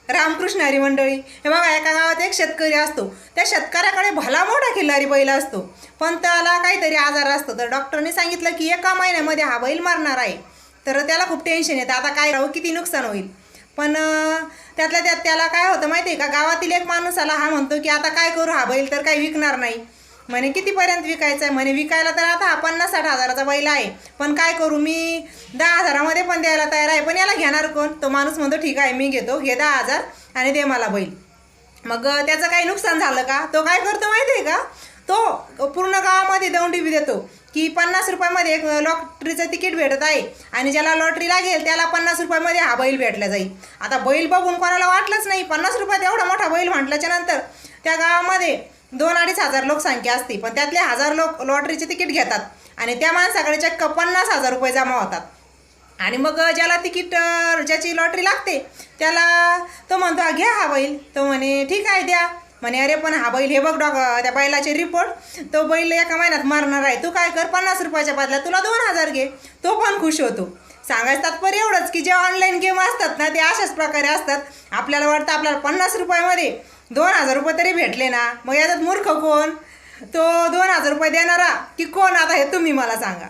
रामकृष्ण हरी मंडळी, हे बघा, एका गावात एक शेतकरी असतो. त्या शेतकऱ्याकडे भला मोठा खिल्लारी बैल असतो, पण त्याला काहीतरी आजार असतो. तर डॉक्टरने सांगितलं की 1 महिन्यामध्ये हा बैल मरणार आहे. तर त्याला खूप टेन्शन येतं, आता काय राहू, किती नुकसान होईल. पण त्यातल्या त्यात त्याला काय होतं माहिती आहे का, गावातील एक माणूस आला, हा म्हणतो की आता काय करू, हा बैल तर काही विकणार नाही. म्हणे कितीपर्यंत विकायचं आहे. म्हणे विकायला तर आता हा 50-60 हजाराचा बैल आहे, पण काय करू, मी 10 हजारामध्ये पण द्यायला तयार आहे, पण याला घेणार कोण. तो माणूस म्हणतो ठीक आहे, मी घेतो, घे 10 हजार आणि दे मला बैल. मग त्याचं काही नुकसान झालं का, तो काय करतो माहिती आहे का, तो पूर्ण गावामध्ये दौंडी देतो की 50 रुपयामध्ये एक लॉटरीचं तिकीट भेटत आहे आणि ज्याला लॉटरी लागेल त्याला 50 रुपयामध्ये हा बैल भेटला जाईल. आता बैल बघून कोणाला वाटलंच नाही, 50 रुपयात एवढा मोठा बैल म्हटल्याच्या नंतर त्या गावामध्ये 2-2.5 हजार लोकसंख्या असते, पण त्यातले 1000 लोक लॉटरीचे तिकीट घेतात आणि त्या माणसाकडे चक्क 50,000 रुपये जमा होतात. आणि मग ज्याला तिकीट, ज्याची लॉटरी लागते त्याला तो म्हणतो घ्या हा बैल. तो म्हणे ठीक आहे द्या. म्हणे अरे पण हा बैल, हे बघ त्या बैलाचे रिपोर्ट, तो बैल 1 महिन्यात मारणार आहे, तू काय कर, 50 रुपयाच्या बदल्यात तुला 2,000 घे. तो पण खुश होतो. सांगायचं तात्पर्य एवढंच की जे ऑनलाईन गेम असतात ना, ते अशाच प्रकारे असतात. आपल्याला वाटतं आपल्याला 50 रुपयामध्ये 2,000 रुपये तरी भेटले ना, मग याच्यात मूर्ख कोण, तो 2,000 रुपये देणारा की कोण, आता हे तुम्ही मला सांगा.